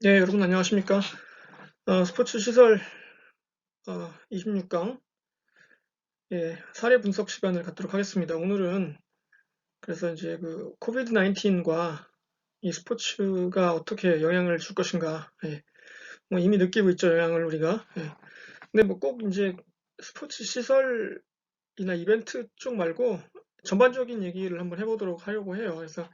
네, 여러분 안녕하십니까? 스포츠 시설 26강 사례 분석 시간을 갖도록 하겠습니다. 오늘은 그래서 이제 그 코비드 19과 이 스포츠가 어떻게 영향을 줄 것인가, 뭐 이미 느끼고 있죠, 영향을 우리가. 근데 뭐 꼭 이제 스포츠 시설이나 이벤트 쪽 말고 전반적인 얘기를 한번 해보도록 하려고 해요. 그래서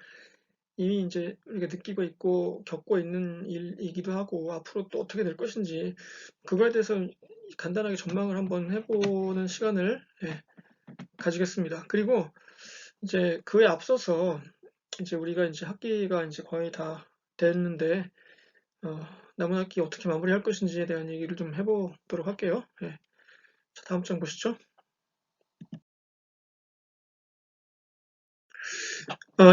이미 이제 우리가 느끼고 있고 겪고 있는 일이기도 하고 앞으로 또 어떻게 될 것인지 그거에 대해서 간단하게 전망을 한번 해보는 시간을 가지겠습니다. 그리고 이제 그에 앞서서 이제 우리가 이제 학기가 이제 거의 다 됐는데 어, 남은 학기 어떻게 마무리할 것인지에 대한 얘기를 좀 해보도록 할게요. 자, 다음 장 보시죠.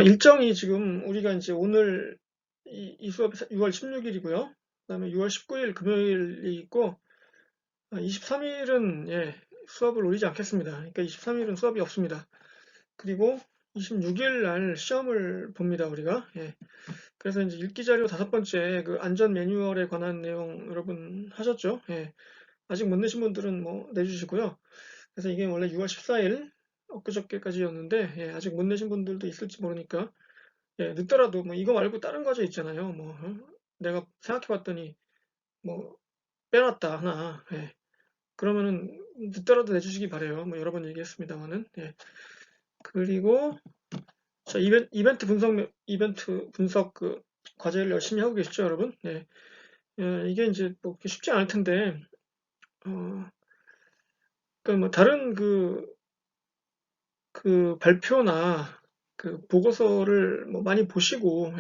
일정이 지금 우리가 이제 오늘 이 수업이 6월 16일이고요. 그다음에 6월 19일 금요일이 있고 23일은 수업을 올리지 않겠습니다. 그러니까 23일은 수업이 없습니다. 그리고 26일 날 시험을 봅니다, 우리가. 그래서 이제 읽기 자료 다섯 번째 그 안전 매뉴얼에 관한 내용 여러분 하셨죠? 아직 못 내신 분들은 뭐 내주시고요. 그래서 이게 원래 6월 14일 엊그저께까지였는데 아직 못 내신 분들도 있을지 모르니까 늦더라도 뭐 이거 말고 다른 과제 있잖아요. 뭐 내가 생각해봤더니 뭐 빼놨다 하나. 그러면은 늦더라도 내주시기 바래요. 뭐 여러 번 얘기했습니다만은. 그리고 자, 이벤트 분석 그 과제를 열심히 하고 계시죠, 여러분? 이게 이제 뭐 쉽지 않을 텐데, 어, 그러니까 뭐 다른 그 발표나 그 보고서를 뭐 많이 보시고,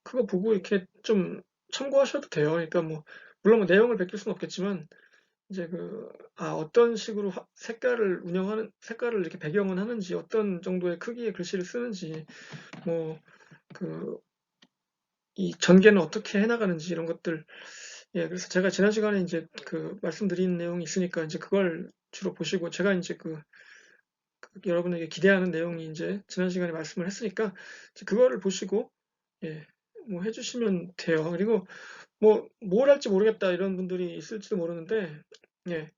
그거 보고 이렇게 좀 참고하셔도 돼요. 그러니까 뭐 물론 뭐 내용을 베낄 수는 없겠지만 이제 어떤 식으로 색깔을 이렇게 배경을 하는지, 어떤 정도의 크기의 글씨를 쓰는지, 뭐, 그, 이 전개는 어떻게 해나가는지 이런 것들. 그래서 제가 지난 시간에 이제 말씀드린 내용이 있으니까 이제 그걸 주로 보시고, 제가 이제 여러분에게 기대하는 내용이 이제 지난 시간에 말씀을 했으니까, 이제 그거를 보시고, 예, 뭐 해주시면 돼요. 그리고 뭐, 뭘 할지 모르겠다 이런 분들이 있을지도 모르는데, 예,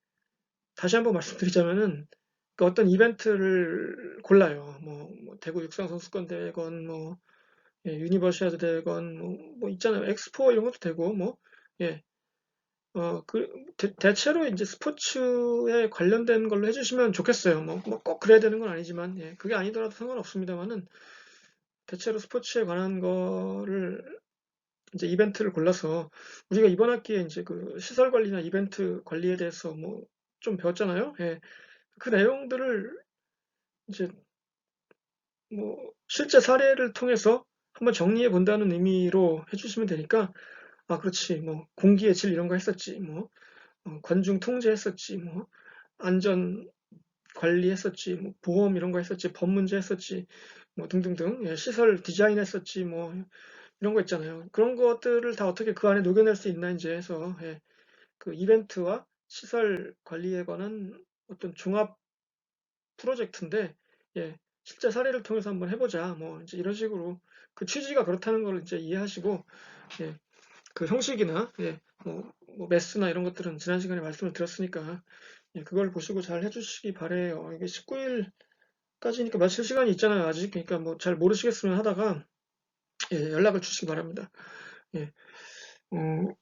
다시 한번 말씀드리자면은 그 어떤 이벤트를 골라요. 뭐 대구 육상 선수권 대회건 뭐 유니버시아드 대회건 뭐 있잖아요. 엑스포 이런 것도 되고 뭐 예. 대체로 이제 스포츠에 관련된 걸로 해주시면 좋겠어요. 뭐 꼭 그래야 되는 건 아니지만, 그게 아니더라도 상관없습니다만은, 대체로 스포츠에 관한 거를, 이제 이벤트를 골라서, 우리가 이번 학기에 이제 그 시설 관리나 이벤트 관리에 대해서 뭐 좀 배웠잖아요. 그 내용들을 이제 뭐 실제 사례를 통해서 한번 정리해 본다는 의미로 해주시면 되니까 그렇지 뭐 공기의 질 이런 거 했었지 뭐 관중 통제했었지 뭐 안전 관리했었지 뭐 보험 이런 거 했었지 법 문제 했었지 뭐 등등등 시설 디자인했었지 뭐 이런 거 있잖아요. 그런 것들을 다 어떻게 그 안에 녹여낼 수 있나 이제 해서 그 이벤트와 시설 관리에 관한 어떤 종합 프로젝트인데 실제 사례를 통해서 한번 해보자 뭐 이제 이런 식으로 그 취지가 그렇다는 걸 이제 이해하시고 예, 그 형식이나 뭐 매스나 이런 것들은 지난 시간에 말씀을 드렸으니까 그걸 보시고 잘 해주시기 바래요. 이게 19일까지니까 며칠 시간이 있잖아요 아직. 그러니까 뭐 잘 모르시겠으면 하다가 연락을 주시기 바랍니다. 예, 음,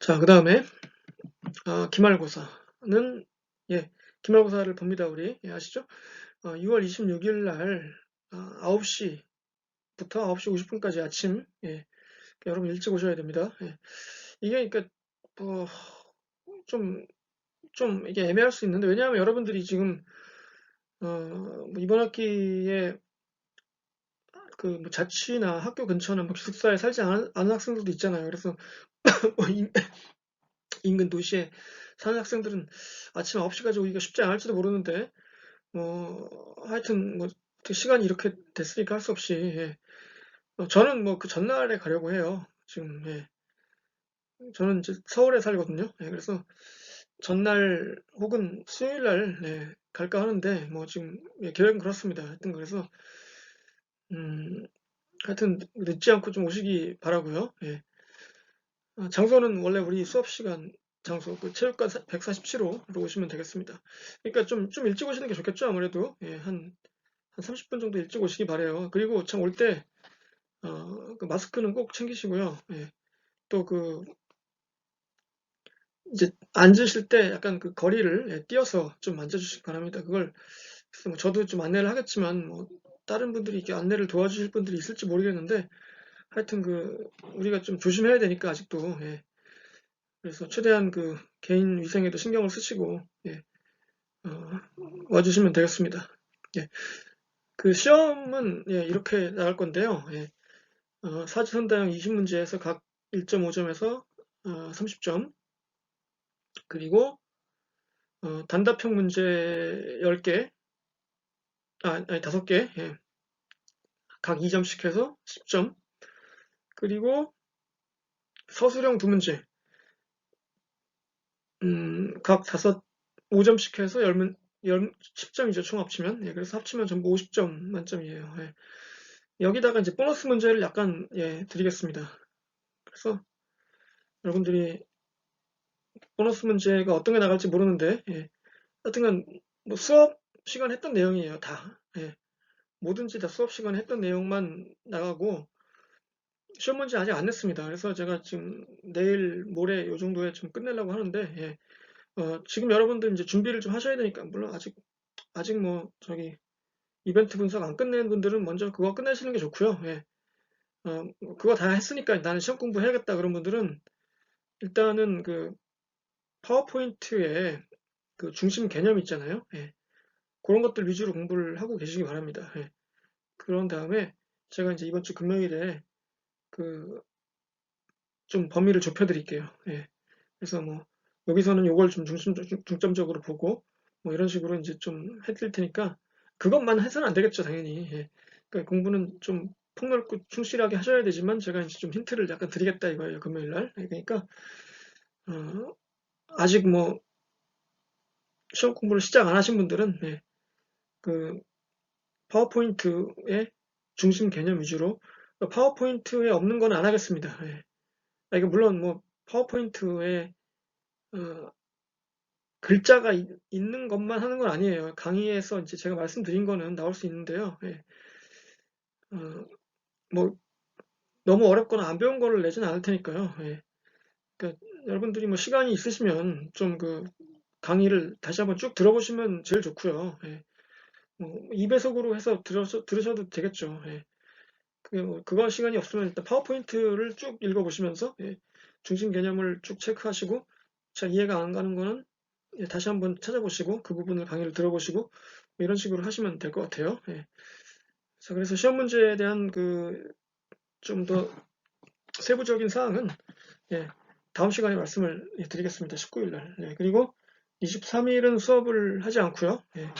자, 그 다음에 기말고사는 기말고사를 봅니다 우리. 아시죠? 6월 26일 날 9시부터 9시 50분까지 아침, 여러분 일찍 오셔야 됩니다. 이게 그러니까 뭐 좀 이게 애매할 수 있는데, 왜냐하면 여러분들이 지금 뭐 이번 학기에 그뭐 자취나 학교 근처나 뭐 기숙사에 살지 않은 학생들도 있잖아요. 그래서 뭐 인근 도시에 사는 학생들은 아침 9시까지 오기가 쉽지 않을지도 모르는데, 뭐 하여튼 뭐 시간이 이렇게 됐으니까 할 수 없이 저는 뭐 그 전날에 가려고 해요. 지금 저는 이제 서울에 살거든요. 그래서 전날 혹은 수요일 날 갈까 하는데 뭐 지금 계획은 그렇습니다. 하여튼 그래서 음 하여튼 늦지 않고 좀 오시기 바라고요. 예. 장소는 원래 우리 수업 시간 장소 그 체육관 147호로 오시면 되겠습니다. 그러니까 좀 일찍 오시는 게 좋겠죠, 아무래도. 예, 한 30분 정도 일찍 오시기 바래요. 그리고 참 올 때 그 마스크는 꼭 챙기시고요. 예. 또 이제 앉으실 때 약간 그 거리를 띄어서 좀 앉아주시기 바랍니다. 그걸 글쎄 뭐 저도 좀 안내를 하겠지만 뭐 다른 분들이 이렇게 안내를 도와주실 분들이 있을지 모르겠는데 하여튼 우리가 좀 조심해야 되니까 아직도 예. 그래서 최대한 그 개인 위생에도 신경을 쓰시고 예. 어, 와주시면 되겠습니다. 예. 그 시험은 예, 이렇게 나갈 건데요. 예. 사지선다형 20문제에서 각 1.5점에서 30점 그리고 단답형 문제 10개 아니 5개 예. 각 2점씩 해서 10점 그리고 서술형 2문제 각 5점씩 해서 10점이죠 총 합치면 예, 그래서 합치면 전부 50점 만점이에요. 예. 여기다가 이제 보너스 문제를 약간 예, 드리겠습니다. 그래서 여러분들이 보너스 문제가 어떤 게 나갈지 모르는데 예. 하여튼간 뭐 수업 시간 했던 내용이에요 다. 예. 뭐든지 다 수업 시간에 했던 내용만 나가고 시험 문제 아직 안 냈습니다. 그래서 제가 지금 내일 모레 요 정도에 좀 끝내려고 하는데 예. 지금 여러분들 이제 준비를 좀 하셔야 되니까 물론 아직 뭐 저기 이벤트 분석 안 끝낸 분들은 먼저 그거 끝내시는 게 좋고요. 예. 그거 다 했으니까 나는 시험 공부해야겠다 그런 분들은 일단은 그 파워포인트에 그 중심 개념 있잖아요. 예. 그런 것들 위주로 공부를 하고 계시기 바랍니다. 예. 그런 다음에 제가 이제 이번 주 금요일에 그 좀 범위를 좁혀 드릴게요. 예. 그래서 뭐 여기서는 요걸 좀 중점적으로 보고 뭐 이런 식으로 이제 좀 해드릴 테니까 그것만 해서는 안 되겠죠, 당연히. 예. 그러니까 공부는 좀 폭넓고 충실하게 하셔야 되지만 제가 이제 좀 힌트를 약간 드리겠다 이거예요, 금요일 날. 예, 그러니까 어, 아직 뭐 시험 공부를 시작 안 하신 분들은 예, 그 파워포인트의 중심 개념 위주로 파워포인트에 없는 건 안 하겠습니다. 예. 이게 물론 뭐 파워포인트에 어, 글자가 있는 것만 하는 건 아니에요. 강의에서 이제 제가 말씀드린 거는 나올 수 있는데요. 예. 어, 뭐 너무 어렵거나 안 배운 거를 내지는 않을 테니까요. 예. 그러니까 여러분들이 뭐 시간이 있으시면 좀 그 강의를 다시 한번 쭉 들어보시면 제일 좋고요. 예. 뭐 2배속으로 해서 들으셔도 되겠죠. 예. 그거 시간이 없으면 일단 파워포인트를 쭉 읽어보시면서 예. 중심 개념을 쭉 체크하시고 잘 이해가 안 가는 거는 예, 다시 한번 찾아보시고 그 부분을 강의를 들어보시고 뭐 이런 식으로 하시면 될 것 같아요. 예. 자, 그래서 시험 문제에 대한 그 좀 더 세부적인 사항은 예, 다음 시간에 말씀을 예, 드리겠습니다. 19일 날. 예, 그리고 23일은 수업을 하지 않고요. 예,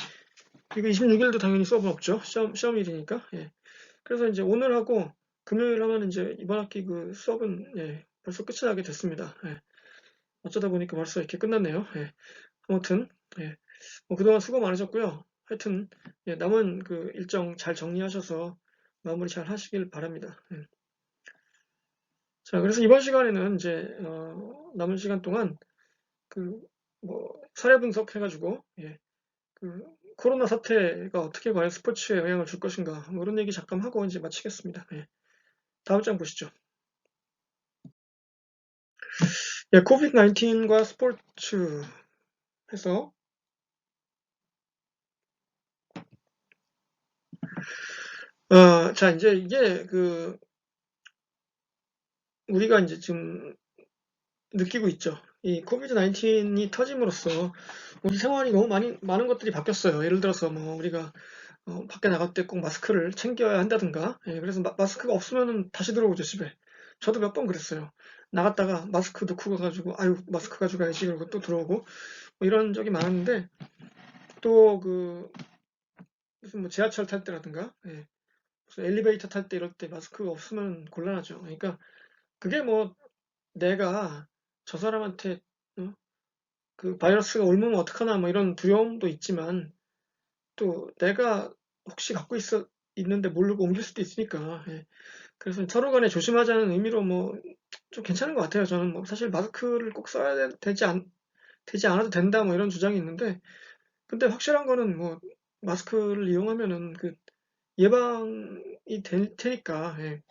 그리고 26일도 당연히 수업은 없죠. 시험일이니까. 예. 그래서 이제 오늘 하고 금요일 하면 이제 이번 학기 그 수업은 예, 벌써 끝이 나게 됐습니다. 예. 어쩌다 보니까 벌써 이렇게 끝났네요. 예. 아무튼 예. 뭐 그동안 수고 많으셨고요. 하여튼 예, 남은 그 일정 잘 정리하셔서 마무리 잘 하시길 바랍니다. 예. 자, 그래서 이번 시간에는 이제 남은 시간 동안 그 뭐 사례 분석해가지고 예, 그 코로나 사태가 어떻게 과연 스포츠에 영향을 줄 것인가 뭐 이런 얘기 잠깐 하고 이제 마치겠습니다. 예. 다음 장 보시죠. 예, 코비드 19과 스포츠 해서 자 이제 이게 그 우리가 이제 지금 느끼고 있죠. 이 코비드 19이 터짐으로써 우리 생활이 너무 많은 것들이 바뀌었어요. 예를 들어서 뭐 우리가 밖에 나갈 때 꼭 마스크를 챙겨야 한다든가. 예, 그래서 마스크가 없으면 다시 들어오죠, 집에. 저도 몇 번 그랬어요. 나갔다가 마스크 넣고 가가지고, 아유, 마스크 가져가야지. 그러고 또 들어오고. 뭐 이런 적이 많았는데, 또 무슨 뭐 지하철 탈 때라든가, 예, 무슨 엘리베이터 탈 때 이럴 때 마스크가 없으면 곤란하죠. 그러니까 그게 뭐 내가 저 사람한테 어? 그 바이러스가 옮으면 어떡하나 뭐 이런 두려움도 있지만 또 내가 혹시 갖고 있는데 모르고 옮길 수도 있으니까. 예. 그래서 서로 간에 조심하자는 의미로 뭐 좀 괜찮은 것 같아요. 저는 뭐 사실 마스크를 꼭 써야 되지 않아도 된다 뭐 이런 주장이 있는데, 근데 확실한 거는 뭐 마스크를 이용하면은 그 예방이 될 테니까. 예.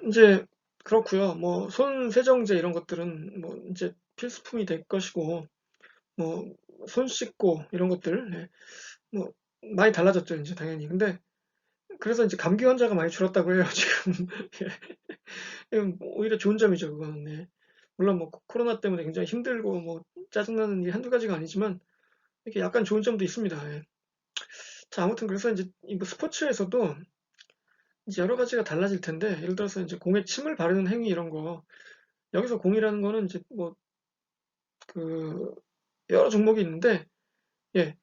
이제 그렇고요. 뭐 손 세정제 이런 것들은 뭐 이제 필수품이 될 것이고, 뭐 손 씻고 이런 것들, 예. 뭐 많이 달라졌죠 이제 당연히. 근데 그래서 이제 감기 환자가 많이 줄었다고 해요 지금. 이건 뭐 오히려 좋은 점이죠 그거는. 네. 물론 뭐 코로나 때문에 굉장히 힘들고 뭐 짜증나는 일이 한두 가지가 아니지만 이렇게 약간 좋은 점도 있습니다. 예. 자, 아무튼 그래서 이제 이뭐 스포츠에서도 이제 여러 가지가 달라질 텐데, 예를 들어서 이제 공에 침을 바르는 행위 이런 거, 여기서 공이라는 거는 이제 뭐 그 여러 종목이 있는데, 예,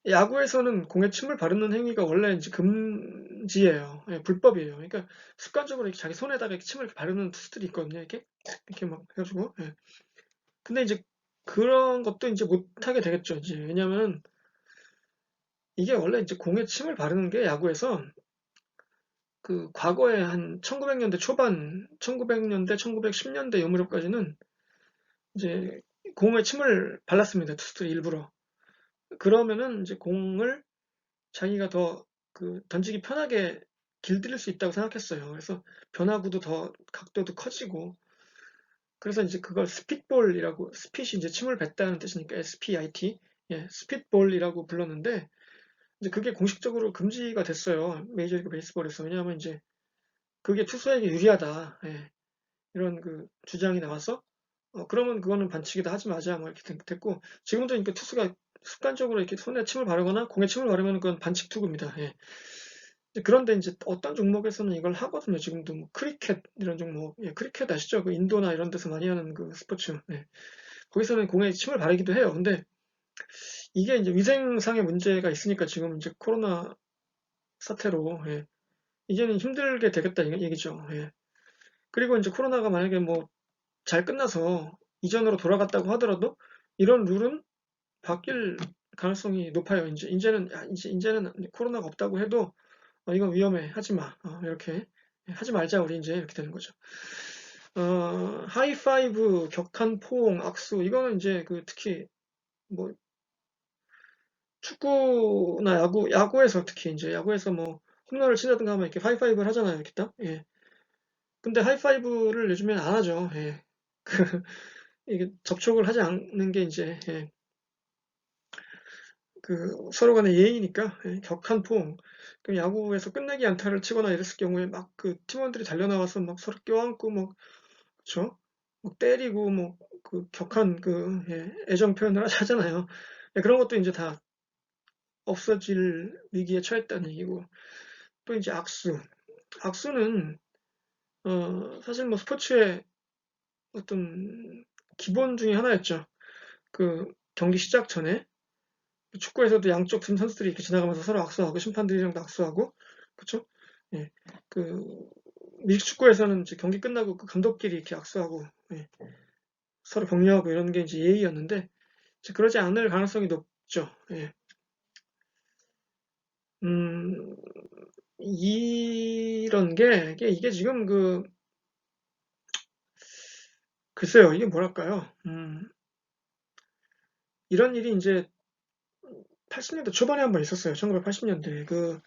야구에서는 공에 침을 바르는 행위가 원래 이제 금지예요. 예, 불법이에요. 그러니까 습관적으로 이렇게 자기 손에다가 이렇게 침을 이렇게 바르는 투수들이 있거든요. 이렇게 막 해가지고. 예. 근데 이제 그런 것도 이제 못하게 되겠죠. 이제 왜냐면 이게 원래 이제 공에 침을 바르는 게 야구에서 그 과거에 한 1900년대 초반, 1900년대, 1910년대 요 무렵까지는 이제 공에 침을 발랐습니다. 투수들이 일부러. 그러면은 이제 공을 자기가 더 그 던지기 편하게 길들일 수 있다고 생각했어요. 그래서 변화구도 더 각도도 커지고, 그래서 이제 그걸 스핏볼이라고, 스핏이 이제 침을 뱉다는 뜻이니까 SPIT, 예, 스핏볼이라고 불렀는데, 이제 그게 공식적으로 금지가 됐어요. 메이저리그 베이스볼에서. 왜냐하면 이제 그게 투수에게 유리하다. 예, 이런 그 주장이 나와서, 그러면 그거는 반칙이다 하지 마자 뭐 이렇게 됐고, 지금도 이렇게 투수가 습관적으로 이렇게 손에 침을 바르거나 공에 침을 바르면 그건 반칙 투구입니다. 예. 그런데 이제 어떤 종목에서는 이걸 하거든요. 지금도 뭐 크리켓 이런 종목, 예, 크리켓 아시죠? 그 인도나 이런 데서 많이 하는 그 스포츠. 예. 거기서는 공에 침을 바르기도 해요. 근데 이게 이제 위생상의 문제가 있으니까 지금 이제 코로나 사태로, 예, 이제는 힘들게 되겠다 이 얘기죠. 예. 그리고 이제 코로나가 만약에 뭐 잘 끝나서 이전으로 돌아갔다고 하더라도 이런 룰은 바뀔 가능성이 높아요. 이제는 이제는 코로나가 없다고 해도 이건 위험해 하지 마. 이렇게 하지 말자 우리 이제 이렇게 되는 거죠. 하이파이브, 격한 포옹, 악수 이거는 이제 그 특히 뭐 축구나 야구에서 특히 이제 야구에서 뭐 홈런을 치다든가 하면 이렇게 하이파이브를 하잖아요. 이렇게 딱. 예. 근데 하이파이브를 요즘엔 안 하죠. 예. 그 이게 접촉을 하지 않는 게 이제, 예, 그 서로 간의 예의니까. 예, 격한 포옹. 그 야구에서 끝내기 안타를 치거나 이랬을 경우에 막 그 팀원들이 달려나와서 막 서로 껴안고 뭐 그쵸? 막 때리고 뭐 그 격한 그, 예, 애정 표현을 하잖아요. 예, 그런 것도 이제 다 없어질 위기에 처했다는 얘기고, 또 이제 악수는 사실 뭐 스포츠의 어떤 기본 중에 하나였죠. 그 경기 시작 전에 축구에서도 양쪽 팀 선수들이 이렇게 지나가면서 서로 악수하고 심판들이랑도 악수하고, 그쵸? 예, 그 밀축구에서는 이제 경기 끝나고 그 감독끼리 이렇게 악수하고, 예, 서로 격려하고 이런 게 이제 예의였는데 이제 그러지 않을 가능성이 높죠. 예. 음, 이런 게 이게 지금 그 글쎄요 이게 뭐랄까요? 이런 일이 이제 80년대 초반에 한번 있었어요. 1980년대 그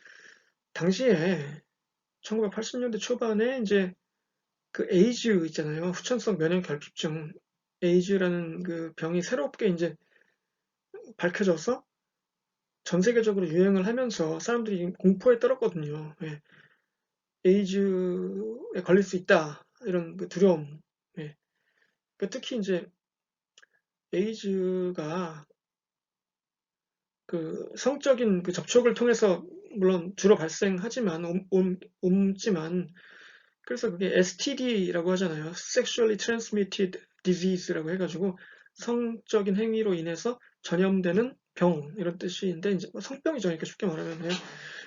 당시에 1980년대 초반에 이제 그 에이즈 있잖아요. 후천성 면역 결핍증 에이즈라는 그 병이 새롭게 이제 밝혀져서 전 세계적으로 유행을 하면서 사람들이 공포에 떨었거든요. 예. 에이즈에 걸릴 수 있다 이런 그 두려움. 예. 그 특히 이제 에이즈가 그 성적인 그 접촉을 통해서 물론 주로 발생하지만 옮지만, 그래서 그게 STD라고 하잖아요. Sexually Transmitted Disease라고 해가지고 성적인 행위로 인해서 전염되는 병 이런 뜻인데 이제 뭐 성병이죠. 이렇게 쉽게 말하면. 예.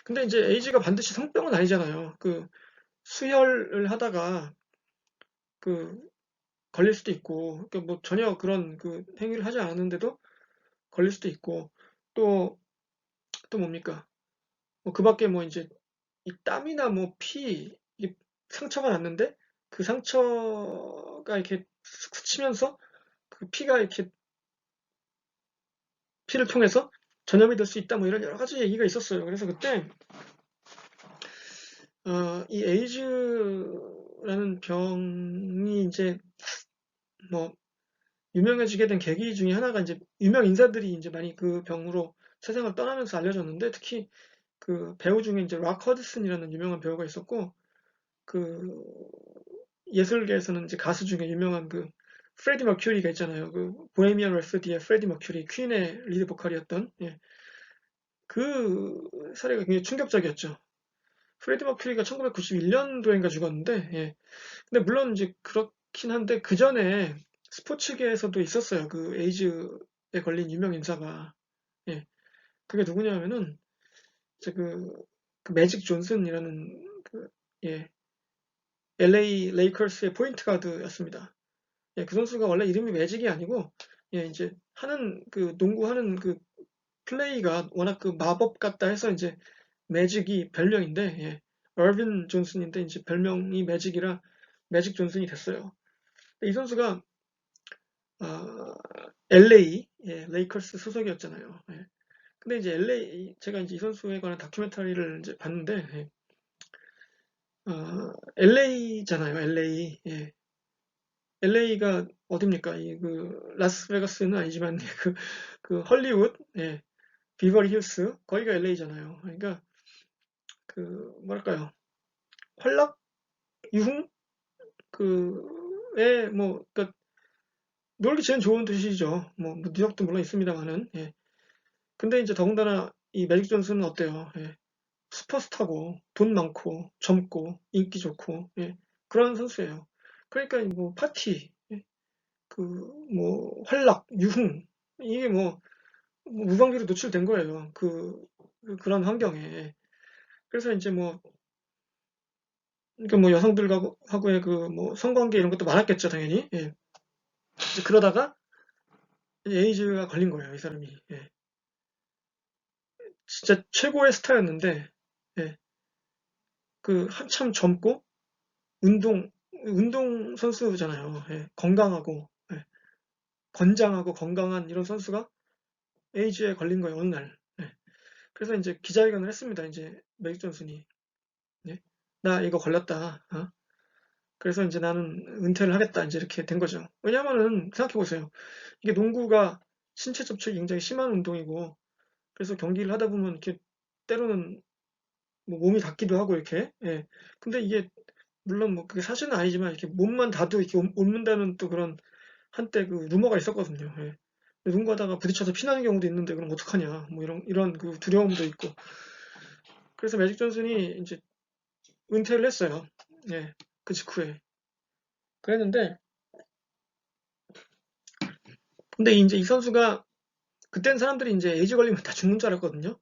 근데 이제 에이즈가 반드시 성병은 아니잖아요. 그 수혈을 하다가 그 걸릴 수도 있고, 그러니까 뭐 전혀 그런 그 행위를 하지 않았는데도 걸릴 수도 있고, 또 또 뭡니까? 뭐 그 밖에 뭐 이제 이 땀이나 뭐 피, 이게 상처가 났는데 그 상처가 이렇게 스치면서 그 피가 이렇게 피를 통해서 전염이 될 수 있다 뭐 이런 여러 가지 얘기가 있었어요. 그래서 그때 이 에이즈라는 병이 이제 뭐 유명해지게 된 계기 중에 하나가 이제 유명 인사들이 이제 많이 그 병으로 세상을 떠나면서 알려졌는데 특히 그 배우 중에 이제 락 허드슨이라는 유명한 배우가 있었고 그 예술계에서는 이제 가수 중에 유명한 그 프레디 머큐리가 있잖아요. 그 보헤미안 랩소디의 프레디 머큐리 퀸의 리드 보컬이었던 예. 그 사례가 굉장히 충격적이었죠. 프레디 머큐리가 1991년도인가 죽었는데 예. 근데 물론 이제 그렇긴 한데 그 전에 스포츠계에서도 있었어요. 그 에이즈에 걸린 유명 인사가 예. 그게 누구냐면은 이제 그 매직 존슨이라는 그 예. LA 레이커스의 포인트 가드였습니다. 예, 그 선수가 원래 이름이 매직이 아니고 예, 이제 하는 그 농구하는 그 플레이가 워낙 그 마법 같다 해서 이제 매직이 별명인데 예, 얼빈 존슨인데 이제 별명이 매직이라 매직 존슨이 됐어요. 이 선수가 LA 예, 레이커스 소속이었잖아요. 예. 근데 이제 LA 제가 이제 이 선수에 관한 다큐멘터리를 이제 봤는데 예, LA잖아요. LA 예. LA가 어딥니까? 이 그 라스베가스는 아니지만 그 헐리우드 예, 비버리 hills 거기가 LA잖아요. 그러니까 그 뭐랄까요? 활락 유흥 그에 뭐 그러니까 놀기 제일 좋은 도시죠. 뭐 뉴욕도 물론 있습니다만은 예. 근데 이제 더군다나 이 매직 존슨은 어때요? 예. 슈퍼스타고 돈 많고 젊고 인기 좋고 예. 그런 선수예요. 그러니까 뭐 파티 예. 그뭐 활락 유흥 이게 뭐 무방비로 노출된 거예요. 그런 환경에. 그래서 이제 뭐, 그러니까 뭐 여성들하고의 그 뭐 성관계 이런 것도 많았겠죠, 당연히. 예. 이제 그러다가 에이즈가 걸린 거예요, 이 사람이. 예. 진짜 최고의 스타였는데, 예. 그 한참 젊고 운동 선수잖아요. 예. 건강하고, 예. 건장하고 건강한 이런 선수가 에이즈에 걸린 거예요, 어느 날. 예. 그래서 이제 기자회견을 했습니다, 이제 매직 존슨이. 예. 나 이거 걸렸다. 어? 그래서 이제 나는 은퇴를 하겠다. 이제 이렇게 된 거죠. 왜냐면은 생각해 보세요. 이게 농구가 신체 접촉이 굉장히 심한 운동이고, 그래서 경기를 하다 보면 이렇게 때로는 뭐 몸이 닿기도 하고 이렇게. 예. 근데 이게 물론 뭐 그게 사실은 아니지만 이렇게 몸만 닿아도 이렇게 옮는다는 또 그런 한때 그 루머가 있었거든요. 예. 누군가다가 부딪혀서 피나는 경우도 있는데 그럼 어떡하냐. 뭐 이런 그 두려움도 있고. 그래서 매직 존슨이 이제 은퇴를 했어요. 예. 그 직후에. 그랬는데 근데 이제 이 선수가 그땐 사람들이 이제 에이즈 걸리면 다 죽는 줄 알았거든요.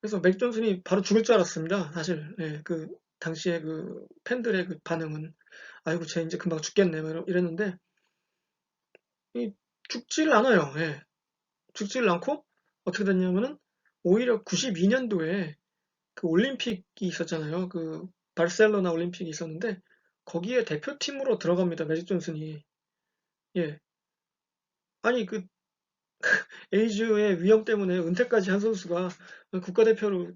그래서 맥 존슨이 바로 죽을 줄 알았습니다. 사실 예, 그 당시에 그 팬들의 그 반응은 아이고 쟤 이제 금방 죽겠네 뭐 이랬는데 이 죽질 않아요. 예. 죽질 않고 어떻게 됐냐면은 오히려 92년도에 그 올림픽이 있었잖아요. 그 바르셀로나 올림픽이 있었는데 거기에 대표팀으로 들어갑니다. 매직 존슨이. 예. 아니 그 에이즈의 위험 때문에 은퇴까지 한 선수가 국가대표로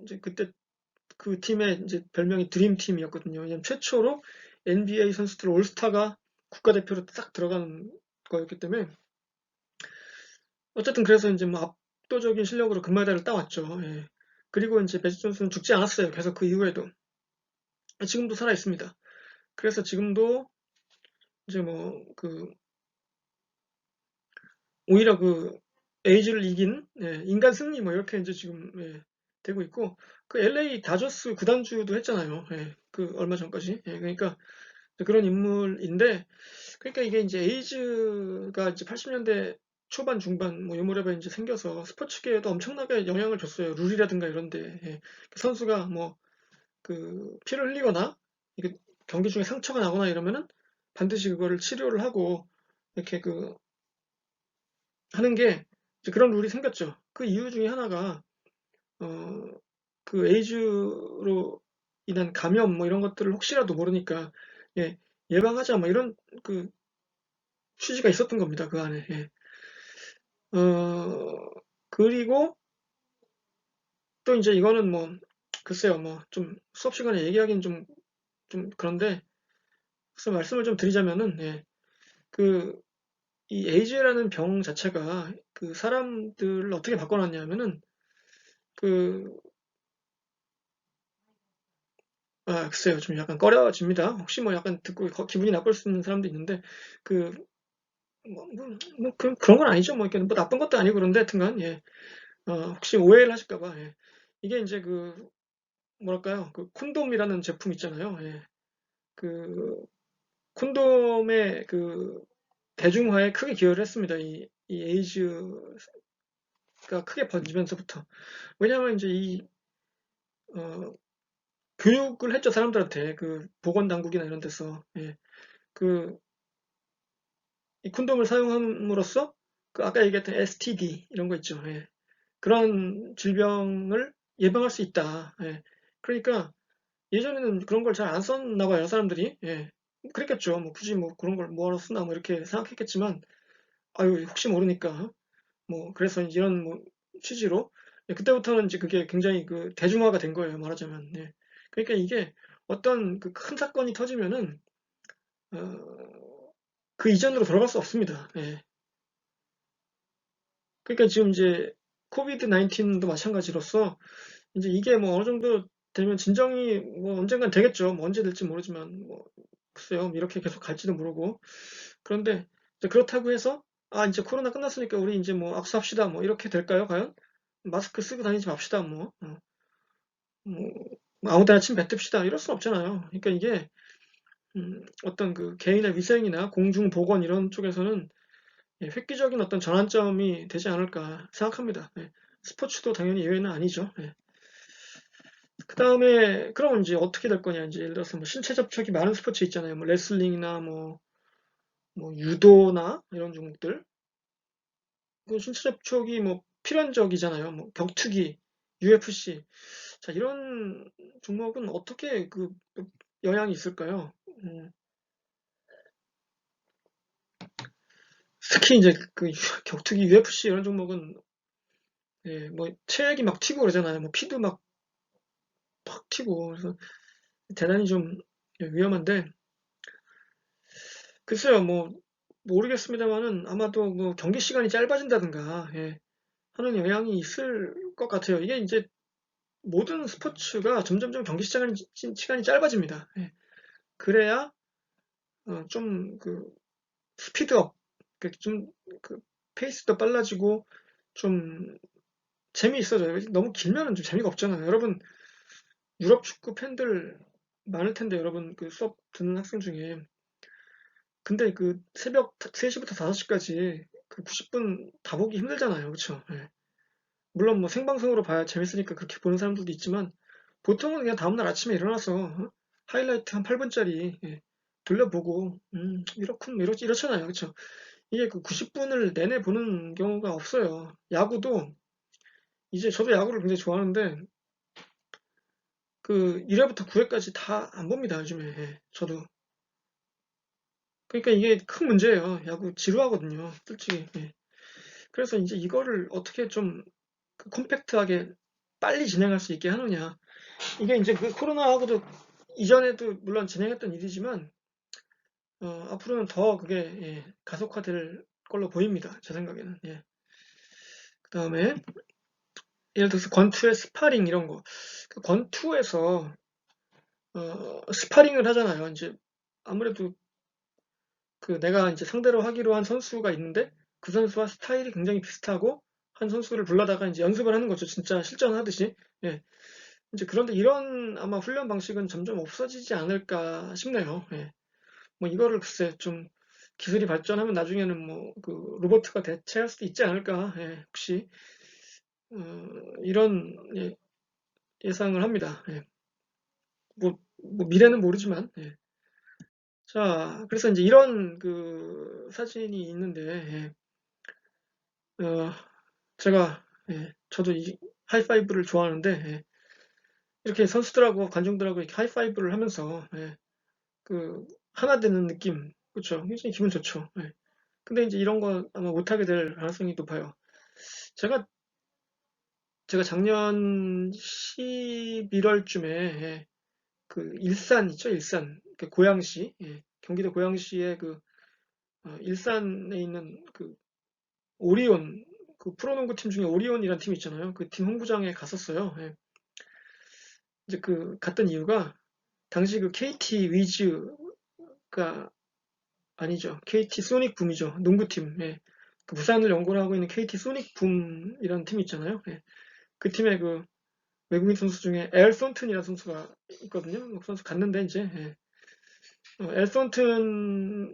이제 그때 그 팀의 이제 별명이 드림팀이었거든요. 왜냐면 최초로 NBA 선수들 올스타가 국가대표로 딱 들어가는 거였기 때문에 어쨌든 그래서 이제 뭐 압도적인 실력으로 금메달을 따왔죠. 예. 그리고 이제 매직 존슨은 죽지 않았어요. 계속 그 이후에도 지금도 살아 있습니다. 그래서 지금도 이제 뭐 그 오히려 그 에이즈를 이긴 예, 인간 승리 뭐 이렇게 이제 지금 예, 되고 있고 그 LA 다저스 구단주도 했잖아요. 예, 그 얼마 전까지. 예, 그러니까 그런 인물인데 그러니까 이게 이제 에이즈가 이제 80년대 초반 중반 뭐 요 무렵에 이제 생겨서 스포츠계에도 엄청나게 영향을 줬어요. 룰이라든가 이런데 예. 선수가 뭐 그 피를 흘리거나 이게 경기 중에 상처가 나거나 이러면은 반드시 그거를 치료를 하고 이렇게 그 하는 게 이제 그런 룰이 생겼죠. 그 이유 중에 하나가 그 에이즈로 인한 감염 뭐 이런 것들을 혹시라도 모르니까 예, 예방하자 뭐 이런 그 취지가 있었던 겁니다. 그 안에. 예. 그리고 또 이제 이거는 뭐 글쎄요 뭐 좀 수업 시간에 얘기하기는 좀 그런데 그래서 말씀을 좀 드리자면은 예, 그 이 에이즈라는 병 자체가 그 사람들을 어떻게 바꿔놨냐면은 그 글쎄요 좀 약간 꺼려집니다. 혹시 뭐 약간 듣고 기분이 나쁠 수 있는 사람도 있는데 그 그런 건 아니죠. 뭐, 이렇게 뭐 나쁜 것도 아니고 그런데 하여튼간, 예. 혹시 오해를 하실까봐, 예. 이게 이제 뭐랄까요. 그 콘돔이라는 제품 있잖아요. 예. 그, 콘돔의 대중화에 크게 기여를 했습니다. 이 에이즈가 크게 번지면서부터. 왜냐하면 이제 어, 교육을 했죠. 사람들한테. 보건당국이나 이런 데서. 예. 그, 이 콘돔을 사용함으로써 아까 얘기했던 STD 이런 거 있죠. 예. 그런 질병을 예방할 수 있다. 예. 그러니까 예전에는 그런 걸 잘 안 썼나 봐요, 사람들이. 예. 그랬겠죠. 뭐 굳이 뭐 그런 걸 뭐하러 쓰나 뭐 이렇게 생각했겠지만, 아유, 혹시 모르니까. 뭐 그래서 이런 뭐 취지로 예, 그때부터는 이제 그게 굉장히 대중화가 된 거예요, 말하자면. 예. 그러니까 이게 어떤 큰 사건이 터지면은 그 이전으로 돌아갈 수 없습니다. 예. 그러니까 지금 이제 코비드 19도 마찬가지로서 이제 이게 뭐 어느 정도 되면 진정이 뭐 언젠간 되겠죠. 뭐 언제 될지 모르지만 뭐 글쎄요. 뭐 이렇게 계속 갈지도 모르고. 그런데 이제 그렇다고 해서 이제 코로나 끝났으니까 우리 이제 뭐 악수합시다. 뭐 이렇게 될까요? 과연? 마스크 쓰고 다니지 맙시다. 뭐 아무 데나 침 뱉읍시다. 이럴 순 없잖아요. 그러니까 이게 어떤 개인의 위생이나 공중보건 이런 쪽에서는 예, 획기적인 어떤 전환점이 되지 않을까 생각합니다. 예. 스포츠도 당연히 예외는 아니죠. 예. 그 다음에, 그러면 이제 어떻게 될 거냐. 이제 예를 들어서 뭐 신체 접촉이 많은 스포츠 있잖아요. 뭐 레슬링이나 뭐 유도나 이런 종목들. 그 신체 접촉이 뭐 필연적이잖아요. 뭐 격투기, UFC. 자, 이런 종목은 어떻게 영향이 있을까요? 특히 이제 격투기, UFC 이런 종목은 예, 뭐 체액이 막 튀고 그러잖아요. 뭐 피도 막 팍 튀고 그래서 대단히 좀 위험한데 글쎄요 뭐 모르겠습니다만은 아마도 뭐 경기 시간이 짧아진다든가 예, 하는 영향이 있을 것 같아요. 이게 이제 모든 스포츠가 점점점 경기 시간이 짧아집니다. 예. 그래야 좀 스피드업 좀그 페이스도 빨라지고 좀 재미있어져요. 너무 길면은 좀 재미가 없잖아요. 여러분 유럽 축구 팬들 많을 텐데 여러분 수업 듣는 학생 중에 근데 새벽 3시부터 5시까지 90분 다 보기 힘들잖아요. 그쵸? 예. 물론 뭐 생방송으로 봐야 재밌으니까 그렇게 보는 사람들도 있지만 보통은 그냥 다음날 아침에 일어나서 하이라이트 한 8분짜리 돌려보고 이렇군 뭐 이렇잖아요. 그쵸? 이게 90분을 내내 보는 경우가 없어요. 야구도 이제 저도 야구를 굉장히 좋아하는데 1회부터 9회까지 다 안 봅니다. 요즘에. 예, 저도. 그러니까 이게 큰 문제예요. 야구 지루하거든요. 솔직히. 예. 그래서 이제 이거를 어떻게 좀 컴팩트하게 빨리 진행할 수 있게 하느냐. 이게 이제 코로나하고도 이전에도 물론 진행했던 일이지만 앞으로는 더 그게 가속화될 걸로 보입니다. 제 생각에는. 예. 그다음에 예를 들어서 권투의 스파링 이런 거. 권투에서 스파링을 하잖아요. 이제 아무래도 내가 이제 상대로 하기로 한 선수가 있는데 그 선수와 스타일이 굉장히 비슷하고 한 선수를 불러다가 이제 연습을 하는 거죠. 진짜 실전하듯이. 예. 이제 그런데 이런 아마 훈련 방식은 점점 없어지지 않을까 싶네요. 예. 뭐 이거를 글쎄 좀 기술이 발전하면 나중에는 뭐 로버트가 대체할 수도 있지 않을까. 예. 혹시 이런 예상을 합니다. 예. 뭐 미래는 모르지만. 예. 자, 그래서 이제 이런 사진이 있는데 예. 어, 제가 저도 하이파이브를 좋아하는데, 예. 이렇게 선수들하고 관중들하고 이렇게 하이파이브를 하면서, 예. 그, 하나 되는 느낌. 그쵸. 굉장히 기분 좋죠. 예. 근데 이제 이런 거 아마 못하게 될 가능성이 높아요. 제가, 제가 작년 11월쯤에, 예. 그, 일산 있죠? 일산. 그 고양시. 예. 경기도 고양시에 그, 일산에 있는 그, 오리온, 그 프로농구 팀 중에 오리온이라는 팀 있잖아요. 그 팀 홍구장에 갔었어요. 예. 이제 그 갔던 이유가 당시 그 KT 위즈가 아니죠. KT 소닉 붐이죠. 농구팀. 예. 그 부산을 연고로 하고 있는 KT 소닉 붐이라는 팀 있잖아요. 예. 그 팀의 그 외국인 선수 중에 엘 썬튼이라는 선수가 있거든요. 그 선수 갔는데 이제 예. 엘 썬튼을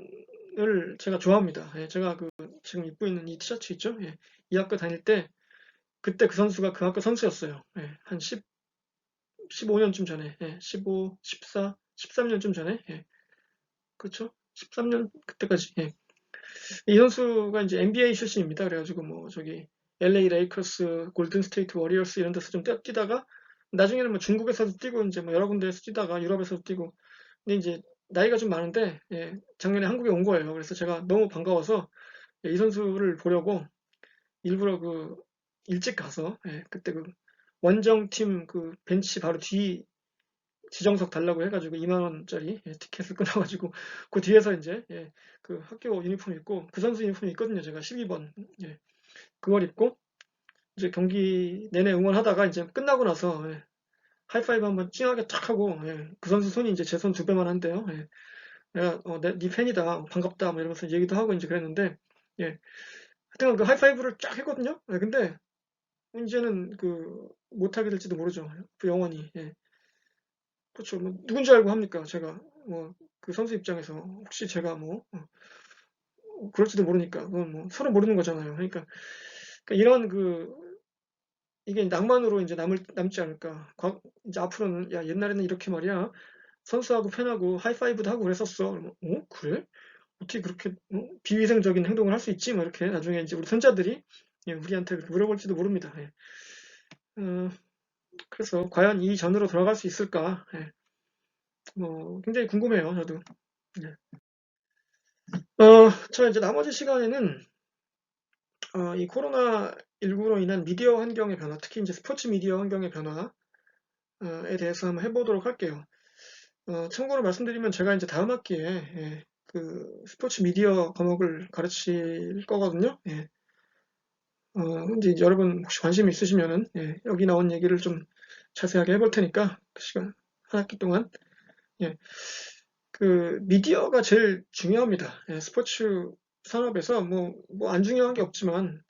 제가 좋아합니다. 예. 제가 그 지금 입고 있는 이 티셔츠 있죠. 예. 이 학교 다닐 때 그때 그 선수가 그 학교 선수였어요. 예. 한 15년쯤 전에, 예. 15, 14, 13년쯤 전에, 예. 그렇죠? 13년 그때까지, 예. 이 선수가 이제 NBA 출신입니다. 그래가지고 뭐 저기 LA 레이커스, 골든 스테이트 워리어스 이런 데서 좀 뛰다가 나중에는 뭐 중국에서도 뛰고 이제 뭐 여러 군데에서 뛰다가 유럽에서도 뛰고 근데 이제 나이가 좀 많은데 예, 작년에 한국에 온 거예요. 그래서 제가 너무 반가워서 예, 이 선수를 보려고 일부러 그 일찍 가서 예, 그때 그 원정팀 그 벤치 바로 뒤 지정석 달라고 해가지고 2만 원짜리 예, 티켓을 끊어가지고 그 뒤에서 이제 예, 그 학교 유니폼 입고 그 선수 유니폼이 있거든요. 제가 12번 예, 그걸 입고 이제 경기 내내 응원하다가 이제 끝나고 나서 예, 하이파이브 한번 찡하게 탁 하고 예, 그 선수 손이 이제 제 손 두 배만 한대요. 예, 내가 네 팬이다 반갑다 뭐 이러면서 얘기도 하고 이제 그랬는데 예, 하여튼 그 하이파이브를 쫙 했거든요. 예, 근데 이제는 그 못하게 될지도 모르죠. 그 영원히 예. 그렇죠. 뭐 누군지 알고 합니까? 제가 뭐 그 선수 입장에서 혹시 제가 뭐 그럴지도 모르니까 그건 뭐 서로 모르는 거잖아요. 그러니까 이런 그 이게 낭만으로 이제 남지 않을까. 이제 앞으로는 야 옛날에는 이렇게 말이야 선수하고 팬하고 하이파이브도 하고 그랬었어. 그러면, 그래? 어떻게 그렇게 비위생적인 행동을 할 수 있지? 뭐 이렇게 나중에 이제 우리 손자들이 예, 우리한테 그렇게 물어볼지도 모릅니다. 예. 어, 그래서 과연 이 전으로 돌아갈 수 있을까? 예. 뭐 굉장히 궁금해요. 저도. 예. 저 이제 나머지 시간에는 이 코로나19로 인한 미디어 환경의 변화, 특히 이제 스포츠 미디어 환경의 변화에 대해서 한번 해보도록 할게요. 참고로 말씀드리면 제가 이제 다음 학기에 예, 그 스포츠 미디어 과목을 가르칠 거거든요. 예. 근데 이제 여러분 혹시 관심 있으시면은 예, 여기 나온 얘기를 좀 자세하게 해볼 테니까 그 시간 한 학기 동안 예, 그 미디어가 제일 중요합니다. 예, 스포츠 산업에서 뭐 안 중요한 게 없지만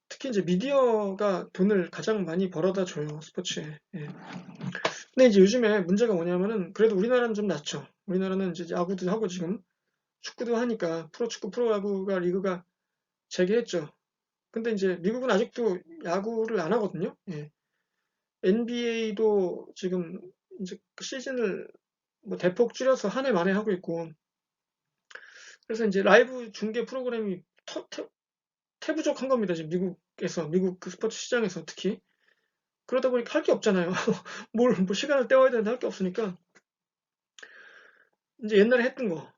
특히 이제 미디어가 돈을 가장 많이 벌어다 줘요, 스포츠에. 예. 근데 이제 요즘에 문제가 뭐냐면은, 그래도 우리나라는 좀 낫죠. 우리나라는 이제 야구도 하고 지금 축구도 하니까 프로축구, 프로야구가 리그가 재개했죠. 근데 이제 미국은 아직도 야구를 안 하거든요. 예. NBA도 지금 이제 그 시즌을 뭐 대폭 줄여서 한 해 만에 하고 있고, 그래서 이제 라이브 중계 프로그램이 태부족한 겁니다. 지금 미국에서, 미국 그 스포츠 시장에서 특히. 그러다 보니까 할 게 없잖아요. 뭐 시간을 때워야 되는데 할 게 없으니까 이제 옛날에 했던 거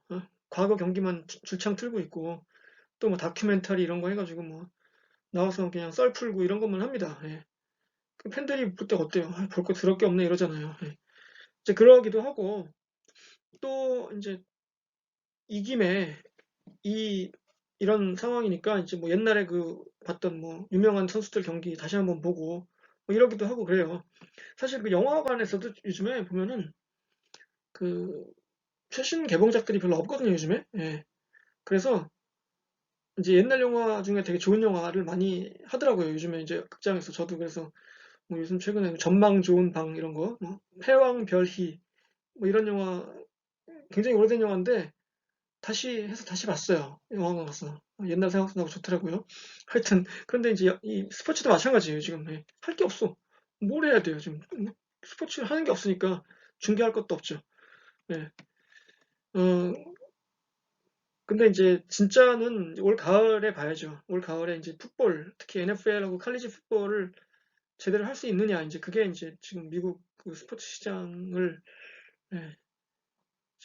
과거 경기만 줄창 틀고 있고 또 뭐 다큐멘터리 이런 거 해가지고 뭐 나와서 그냥 썰 풀고 이런 것만 합니다. 예. 그 팬들이 볼 때 어때요? 볼 거 더럽게 없네 이러잖아요. 예. 이제 그러기도 하고 또 이제 이 김에 이런 상황이니까 이제 뭐 옛날에 그 봤던 뭐 유명한 선수들 경기 다시 한번 보고 뭐 이러기도 하고 그래요. 사실 그 영화관에서도 요즘에 보면은 그 최신 개봉작들이 별로 없거든요, 요즘에. 예. 그래서 이제 옛날 영화 중에 되게 좋은 영화를 많이 하더라고요. 요즘에 이제 극장에서 저도 그래서 뭐 요즘 최근에 전망 좋은 방 이런 거, 뭐 패왕별희 뭐 이런 영화 굉장히 오래된 영화인데 다시 해서 다시 봤어요. 영화관 가서. 옛날 생각나고 좋더라고요. 하여튼 그런데 이제 이 스포츠도 마찬가지예요. 지금 예. 할 게 없어. 뭘 해야 돼요, 지금. 스포츠 하는 게 없으니까 중계할 것도 없죠. 예. 어, 근데 이제 진짜는 올 가을에 봐야죠. 올 가을에 이제 풋볼, 특히 NFL하고 칼리지 풋볼을 제대로 할 수 있느냐, 이제 그게 이제 지금 미국 그 스포츠 시장을 예,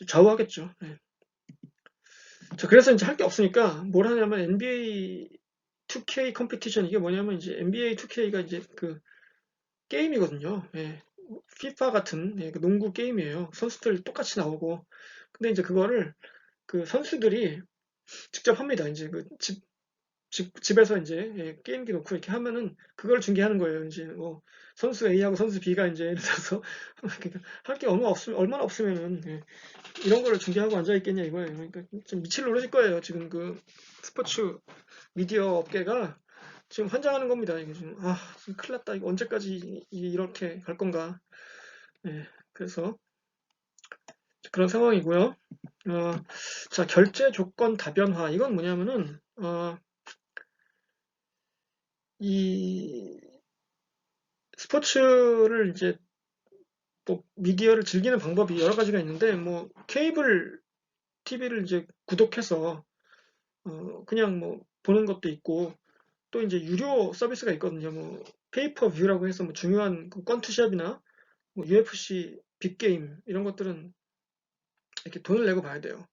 좌우하겠죠. 예. 자, 그래서 이제 할 게 없으니까 뭘 하냐면 NBA 2K 컴피티션, 이게 뭐냐면 이제 NBA 2K가 이제 그 게임이거든요. 예. FIFA 같은 예, 그 농구 게임이에요. 선수들 똑같이 나오고. 근데 이제 그거를 그 선수들이 직접 합니다. 이제 그 집에서 이제 예, 게임기 놓고 이렇게 하면은 그걸 중계하는 거예요. 이제 뭐 선수 A하고 선수 B가 이제 예를 들어서 할 게 얼마나 없으면은 예, 이런 거를 중계하고 앉아 있겠냐 이거예요. 그러니까 좀 미칠 노릇일 거예요. 지금 그 스포츠 미디어 업계가 지금 환장하는 겁니다. 이게 지금 지금 큰일 났다. 이거 언제까지 이렇게 갈 건가. 예, 그래서 그런 상황이고요. 자, 결제 조건 다변화. 이건 뭐냐면은 이 스포츠를 이제 뭐 미디어를 즐기는 방법이 여러 가지가 있는데 뭐 케이블 TV를 이제 구독해서 그냥 뭐 보는 것도 있고, 또 이제 유료 서비스가 있거든요. 뭐 페이퍼 뷰라고 해서 뭐 중요한 그 건투샵이나 뭐 UFC 빅게임 이런 것들은 이렇게 돈을 내고 봐야 돼요.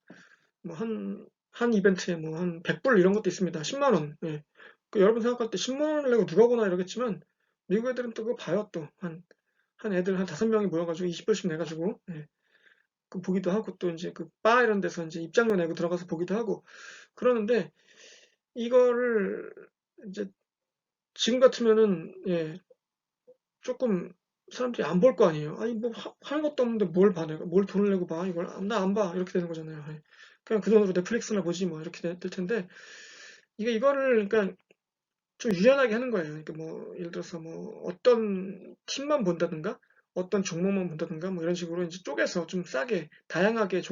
뭐 한 이벤트에 뭐 한 100불 이런 것도 있습니다. 10만 원. 예. 그 여러분 생각할 때 10만 원을 내고 누가 보나 이러겠지만 미국 애들은 또 그거 봐요. 또 한 애들 한 5명이 모여가지고 20불씩 내가지고 예. 그 보기도 하고, 또 이제 그 바 이런 데서 이제 입장료 내고 들어가서 보기도 하고 그러는데, 이거를 이제 지금 같으면은 예, 조금 사람들이 안 볼 거 아니에요. 아니 뭐 하는 것도 없는데 뭘 봐, 내가 뭘 돈을 내고 봐, 이걸 나 안 봐, 이렇게 되는 거잖아요. 예. 그냥 그 돈으로 넷플릭스나 보지 뭐 이렇게 될 텐데, 이거를 그러니까 좀 유연하게 하는 거예요. 그러니까 뭐 예를 들어서 뭐 어떤 팀만 본다든가 어떤 종목만 본다든가 뭐 이런 식으로 이제 쪼개서 좀 싸게 다양하게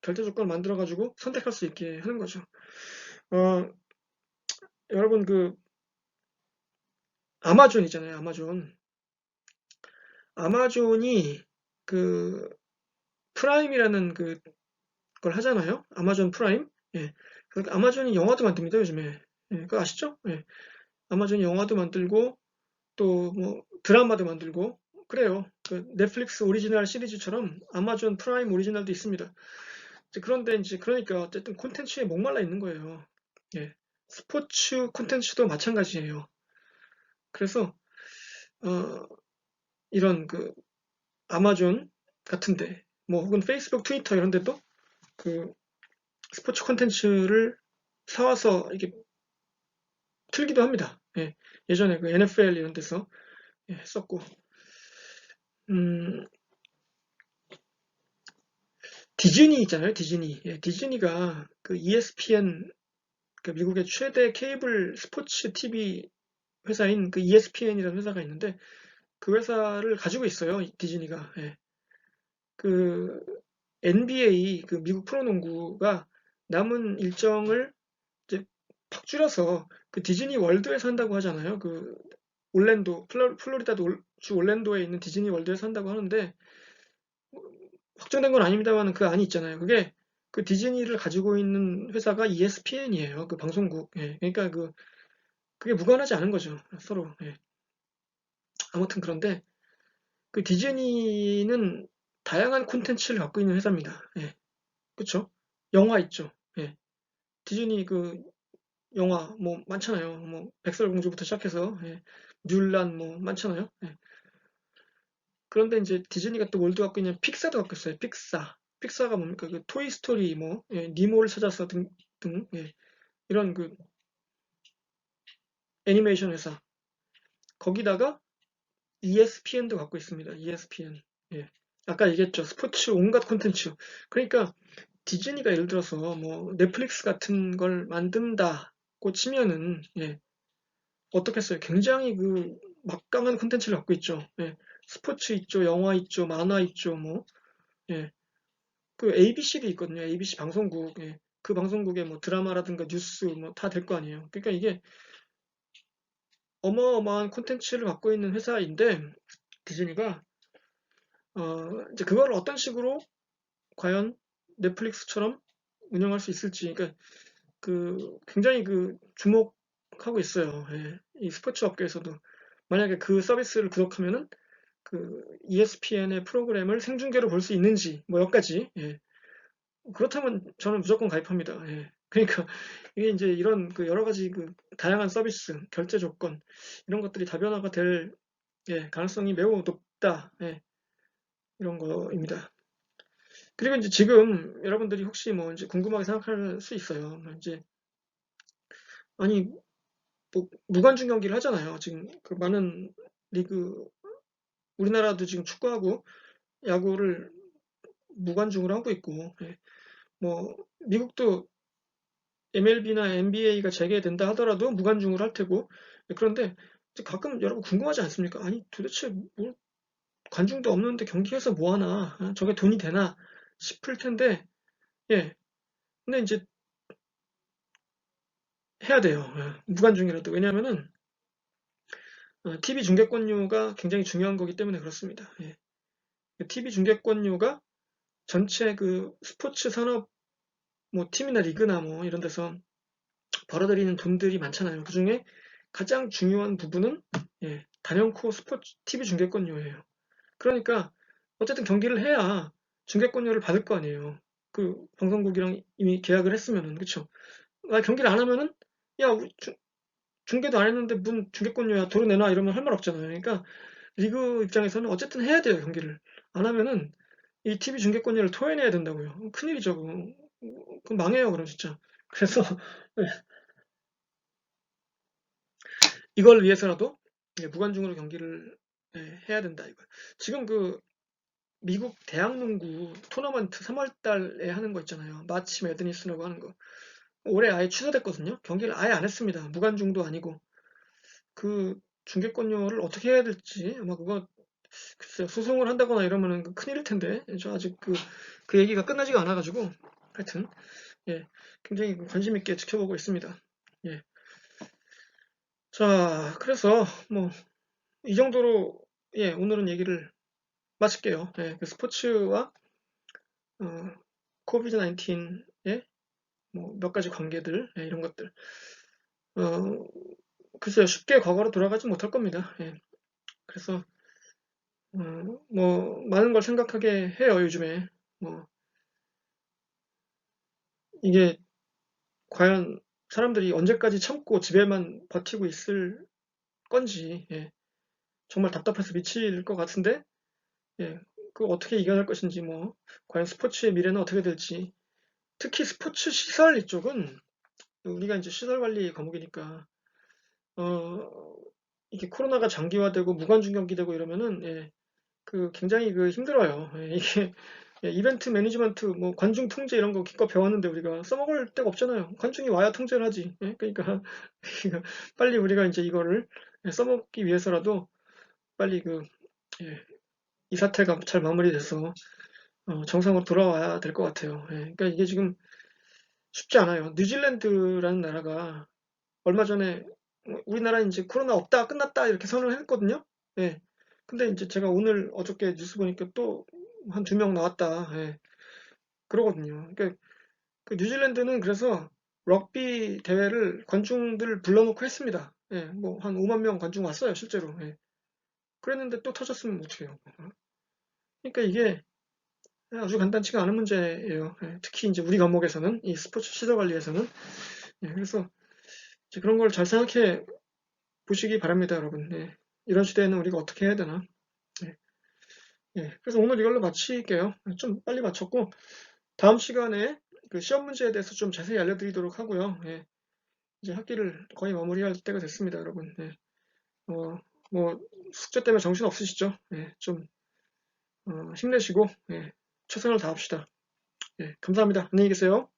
결제 조건을 만들어 가지고 선택할 수 있게 하는 거죠. 어, 여러분 그 아마존 있잖아요. 아마존이 그 프라임이라는 그걸 하잖아요. 아마존 프라임. 예. 그러니까 아마존이 영화도 만듭니다, 요즘에. 예, 그거 아시죠? 예. 아마존이 영화도 만들고 또 뭐 드라마도 만들고 그래요. 그 넷플릭스 오리지널 시리즈처럼 아마존 프라임 오리지널도 있습니다. 그런데 이제 그러니까 어쨌든 콘텐츠에 목말라 있는 거예요. 예. 스포츠 콘텐츠도 마찬가지예요. 그래서 어, 이런 그 아마존 같은데 뭐 혹은 페이스북, 트위터 이런 데도 그 스포츠 콘텐츠를 사와서 이렇게 틀기도 합니다. 예. 예전에 그 NFL 이런 데서 예, 했었고, 음, 디즈니 있잖아요. 디즈니. 예, 디즈니가 그 ESPN, 그 미국의 최대 케이블 스포츠 TV 회사인 그 ESPN이라는 회사가 있는데 그 회사를 가지고 있어요. 디즈니가. 예. 그 NBA, 그 미국 프로농구가 남은 일정을 이제 팍 줄여서 그 디즈니 월드에서 한다고 하잖아요. 그 플로리다도 주 올랜도에 있는 디즈니 월드에서 한다고 하는데 확정된 건 아닙니다만 그 안이 있잖아요. 그게 그 디즈니를 가지고 있는 회사가 ESPN이에요. 그 방송국. 예. 그러니까 그게 무관하지 않은 거죠. 서로. 예. 아무튼 그런데 그 디즈니는 다양한 콘텐츠를 갖고 있는 회사입니다. 예. 그쵸? 영화 있죠. 예. 디즈니 그 영화 뭐 많잖아요. 뭐 백설공주부터 시작해서 예. 뮬란 뭐 많잖아요. 예. 그런데 이제 디즈니가 또 월드 갖고 있는 픽사도 갖고 있어요. 픽사가 뭡니까? 그 토이 스토리 뭐 예, 니모를 찾아서 등 예, 이런 그 애니메이션 회사. 거기다가 ESPN도 갖고 있습니다. ESPN. 예. 아까 얘기했죠. 스포츠 온갖 콘텐츠. 그러니까 디즈니가 예를 들어서 뭐 넷플릭스 같은 걸 만든다고 치면은 예, 어떻겠어요? 굉장히 그 막강한 콘텐츠를 갖고 있죠. 예. 스포츠 있죠, 영화 있죠, 만화 있죠, 뭐 예. 그 ABC도 있거든요. ABC 방송국. 예. 그 방송국에 뭐 드라마라든가 뉴스 뭐 다 될 거 아니에요. 그러니까 이게 어마어마한 콘텐츠를 갖고 있는 회사인데 디즈니가 이제 그걸 어떤 식으로 과연 넷플릭스처럼 운영할 수 있을지, 그러니까 그 굉장히 그 주목하고 있어요. 예. 이 스포츠 업계에서도. 만약에 그 서비스를 구독하면은 그 ESPN의 프로그램을 생중계로 볼 수 있는지 뭐 여기까지. 예. 그렇다면 저는 무조건 가입합니다. 예. 그러니까 이게 이제 이런 그 여러 가지 그 다양한 서비스, 결제 조건 이런 것들이 다변화가 될 예, 가능성이 매우 높다. 예, 이런 거입니다. 그리고 이제 지금 여러분들이 혹시 뭐 이제 궁금하게 생각할 수 있어요. 뭐 이제 아니 뭐 무관중 경기를 하잖아요. 지금 그 많은 리그 우리나라도 지금 축구하고 야구를 무관중으로 하고 있고 예, 뭐 미국도 MLB나 NBA가 재개된다 하더라도 무관중으로 할 테고 그런데 가끔 여러분 궁금하지 않습니까? 아니 도대체 뭐 관중도 없는데 경기에서 뭐 하나 저게 돈이 되나 싶을 텐데 예 근데 이제 해야 돼요. 예, 무관중이라도 왜냐하면은 TV 중계권료가 굉장히 중요한 거기 때문에 그렇습니다. 예. TV 중계권료가 전체 그 스포츠 산업 뭐 팀이나 리그나 뭐 이런 데서 벌어들이는 돈들이 많잖아요. 그 중에 가장 중요한 부분은 예, 단연코 스포츠 TV 중계권료예요. 그러니까 어쨌든 경기를 해야 중계권료를 받을 거 아니에요. 그 방송국이랑 이미 계약을 했으면은 그쵸? 아, 경기를 안 하면은 야 중계도 안 했는데 무슨 중계권료야 도로 내놔 이러면 할 말 없잖아요. 그러니까 리그 입장에서는 어쨌든 해야 돼요 경기를. 안 하면은 이 TV 중계권료를 토해내야 된다고요. 큰일이죠. 그럼 망해요 그럼 진짜. 그래서 이걸 위해서라도 무관중으로 경기를 해야 된다 이거. 지금 그 미국 대학농구 토너먼트 3월 달에 하는 거 있잖아요. 마치 매드니스라고 하는 거. 올해 아예 취소됐거든요. 경기를 아예 안 했습니다. 무관중도 아니고. 그 중계권료를 어떻게 해야 될지 아마 그거 글쎄요. 소송을 한다거나 이러면은 큰일일 텐데. 저 아직 그 얘기가 끝나지가 않아가지고 하여튼 예, 굉장히 관심 있게 지켜보고 있습니다. 예. 자, 그래서 뭐 이 정도로 예, 오늘은 얘기를 마칠게요. 예, 그 스포츠와 코비드 19의 뭐 몇 가지 관계들 예, 이런 것들 어, 글쎄요 쉽게 과거로 돌아가지 못할 겁니다. 예, 그래서 뭐 많은 걸 생각하게 해요 요즘에 뭐 이게 과연 사람들이 언제까지 참고 집에만 버티고 있을 건지 예, 정말 답답해서 미칠 것 같은데 예, 그 어떻게 이겨낼 것인지 뭐 과연 스포츠의 미래는 어떻게 될지 특히 스포츠 시설 이쪽은 우리가 이제 시설 관리 과목이니까 어, 이게 코로나가 장기화되고 무관중 경기되고 이러면은 예, 그 굉장히 그 힘들어요. 예, 이게 예, 이벤트 매니지먼트 뭐 관중 통제 이런 거 기껏 배웠는데 우리가 써먹을 데가 없잖아요. 관중이 와야 통제를 하지. 예, 그러니까 빨리 우리가 이제 이거를 예, 써먹기 위해서라도 빨리 예, 이 사태가 잘 마무리돼서 정상으로 돌아와야 될 것 같아요. 예, 그러니까 이게 지금 쉽지 않아요. 뉴질랜드라는 나라가 얼마 전에 우리나라 이제 코로나 없다 끝났다 이렇게 선언을 했거든요. 예. 근데 이제 제가 오늘 어저께 뉴스 보니까 또 한 두 명 나왔다. 예. 그러거든요. 그러니까 그 뉴질랜드는 그래서 럭비 대회를 관중들 불러놓고 했습니다. 예. 뭐 한 5만 명 관중 왔어요, 실제로. 예. 그랬는데 또 터졌으면 어떡해요. 그러니까 이게 아주 간단치가 않은 문제예요. 예. 특히 이제 우리 과목에서는 이 스포츠 시설 관리에서는 그래서 이제 그런 걸 잘 생각해 보시기 바랍니다, 여러분. 예. 이런 시대에는 우리가 어떻게 해야 되나? 예. 예. 그래서 오늘 이걸로 마칠게요. 좀 빨리 마쳤고 다음 시간에 그 시험 문제에 대해서 좀 자세히 알려드리도록 하고요. 예. 이제 학기를 거의 마무리할 때가 됐습니다, 여러분. 예. 뭐 숙제 때문에 정신 없으시죠? 예. 좀 힘내시고 예. 최선을 다합시다. 예. 감사합니다. 안녕히 계세요.